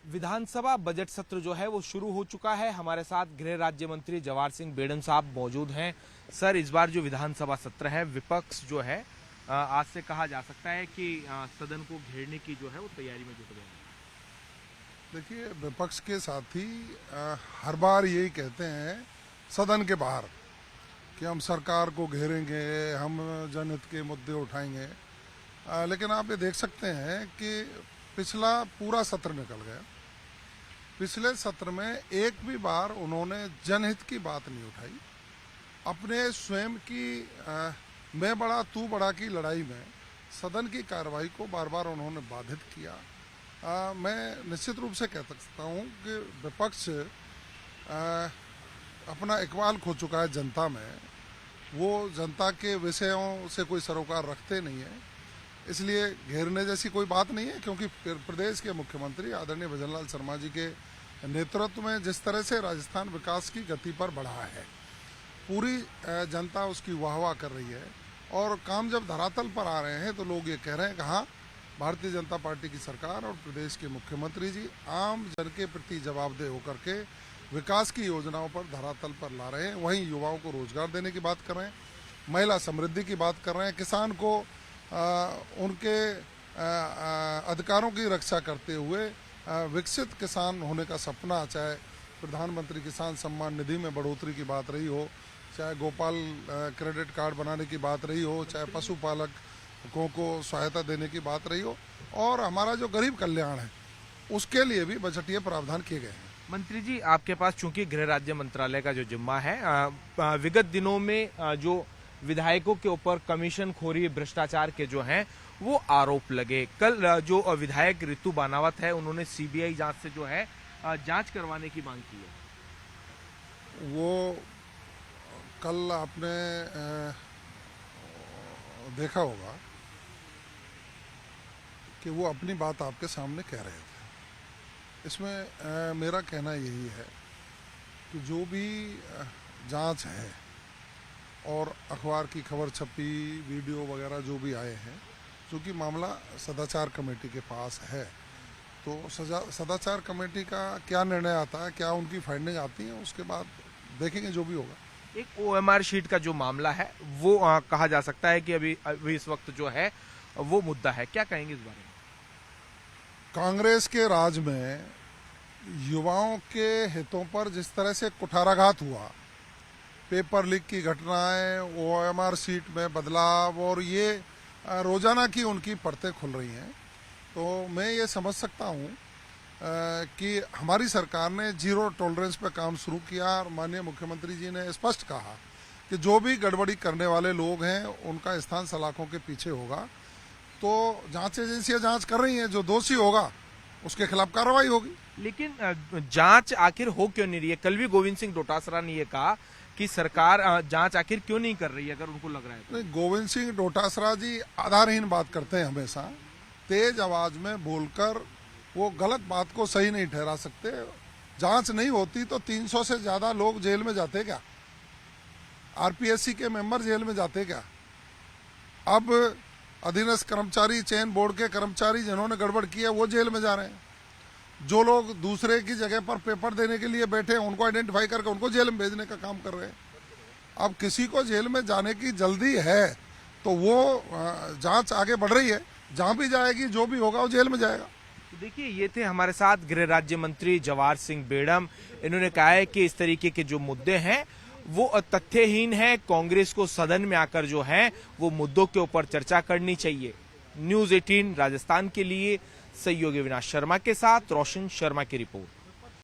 विधानसभा budget सत्र जो है वो शुरू हो चुका है। हमारे साथ गृह राज्य मंत्री जवाहर सिंह बेड़म साहब मौजूद हैं। सर, इस बार जो विधानसभा सत्र है, विपक्ष जो है आज से कहा जा सकता है कि सदन को घेरने की जो है वो तैयारी में जुट गया है। देखिए, विपक्ष के साथी हर बार यही कहते हैं सदन के बाहर कि हम सरकार को घेरेंगे, हम जनहित के मुद्दे उठाएंगे। लेकिन आप ये देख सकते हैं कि पिछला पूरा सत्र निकल गया। पिछले सत्र में एक भी बार उन्होंने जनहित की बात नहीं उठाई। अपने स्वयं की मैं बड़ा तू बड़ा की लड़ाई में सदन की कार्रवाई को बार बार उन्होंने बाधित किया। मैं निश्चित रूप से कह सकता हूँ कि विपक्ष अपना इकबाल खो चुका है जनता में। वो जनता के विषयों से कोई सरोकार रखते नहीं है, इसलिए घेरने जैसी कोई बात नहीं है। क्योंकि प्रदेश के मुख्यमंत्री आदरणीय भजनलाल शर्मा जी के नेतृत्व में जिस तरह से राजस्थान विकास की गति पर बढ़ा है, पूरी जनता उसकी वाहवाह कर रही है। और काम जब धरातल पर आ रहे हैं तो लोग ये कह रहे हैं कि हाँ, भारतीय जनता पार्टी की सरकार और प्रदेश के मुख्यमंत्री जी आम जन के प्रति जवाबदेह होकर के विकास की योजनाओं पर धरातल पर ला रहे हैं। वहीं युवाओं को रोजगार देने की बात कर रहे हैं, महिला समृद्धि की बात कर रहे हैं, किसान को उनके अधिकारों की रक्षा करते हुए विकसित किसान होने का सपना, चाहे प्रधानमंत्री किसान सम्मान निधि में बढ़ोतरी की बात रही हो, चाहे गोपाल क्रेडिट कार्ड बनाने की बात रही हो, चाहे पशुपालकों को सहायता देने की बात रही हो, और हमारा जो गरीब कल्याण है उसके लिए भी बजटीय प्रावधान किए गए हैं। मंत्री जी, आपके पास चूंकि गृह राज्य मंत्रालय का जो जिम्मा है, विगत दिनों में जो विधायकों के ऊपर कमीशन खोरी, भ्रष्टाचार के जो हैं वो आरोप लगे। कल जो विधायक ऋतु बानावत है, उन्होंने सीबीआई जांच से जो है जांच करवाने की मांग की है। वो कल आपने देखा होगा कि वो अपनी बात आपके सामने कह रहे थे। इसमें मेरा कहना यही है कि जो भी जांच है और अखबार की खबर छपी, वीडियो वगैरह जो भी आए हैं, चूँकि मामला सदाचार कमेटी के पास है, तो सदाचार कमेटी का क्या निर्णय आता है, क्या उनकी फाइंडिंग आती है, उसके बाद देखेंगे जो भी होगा। एक ओएमआर शीट का जो मामला है वो कहा जा सकता है कि अभी इस वक्त जो है वो मुद्दा है, क्या कहेंगे इस बारे में? कांग्रेस के राज में युवाओं के हितों पर जिस तरह से कुठाराघात हुआ, पेपर लीक की घटनाएं, ओएमआर शीट में बदलाव, और ये रोजाना की उनकी परतें खुल रही हैं, तो मैं ये समझ सकता हूँ कि हमारी सरकार ने जीरो टॉलरेंस पे काम शुरू किया। और माननीय मुख्यमंत्री जी ने स्पष्ट कहा कि जो भी गड़बड़ी करने वाले लोग हैं उनका स्थान सलाखों के पीछे होगा। तो जांच एजेंसियां जांच कर रही हैं, जो दोषी होगा उसके खिलाफ कार्रवाई होगी। लेकिन जांच आखिर हो क्यों नहीं रही है? कल भी गोविंद सिंह डोटासरा ने ये कहा कि सरकार जांच आखिर क्यों नहीं कर रही है, अगर उनको लग रहा है तो। नहीं, गोविंद सिंह डोटासरा जी आधारहीन बात करते हैं हमेशा। तेज आवाज में बोलकर वो गलत बात को सही नहीं ठहरा सकते। जांच नहीं होती तो 300 से ज्यादा लोग जेल में जाते क्या? आरपीएससी के मेंबर जेल में जाते क्या? अब अधीनस्थ कर्मचारी, चयन बोर्ड के कर्मचारी जिन्होंने गड़बड़ की है वो जेल में जा रहे हैं। जो लोग दूसरे की जगह पर पेपर देने के लिए बैठे हैं उनको आइडेंटिफाई करके उनको जेल में भेजने का काम कर रहे हैं। अब किसी को जेल में जाने की जल्दी है तो वो जांच आगे बढ़ रही है, जहां भी जाएगी जो भी होगा वो जेल में जाएगा। देखिए, ये थे हमारे साथ गृह राज्य मंत्री जवाहर सिंह बेड़म। इन्होंने कहा है कि इस तरीके के जो मुद्दे हैं वो तथ्यहीन है। कांग्रेस को सदन में आकर जो है वो मुद्दों के ऊपर चर्चा करनी चाहिए। न्यूज़ 18 राजस्थान के लिए सहयोगी अविनाश शर्मा के साथ रोशन शर्मा की रिपोर्ट।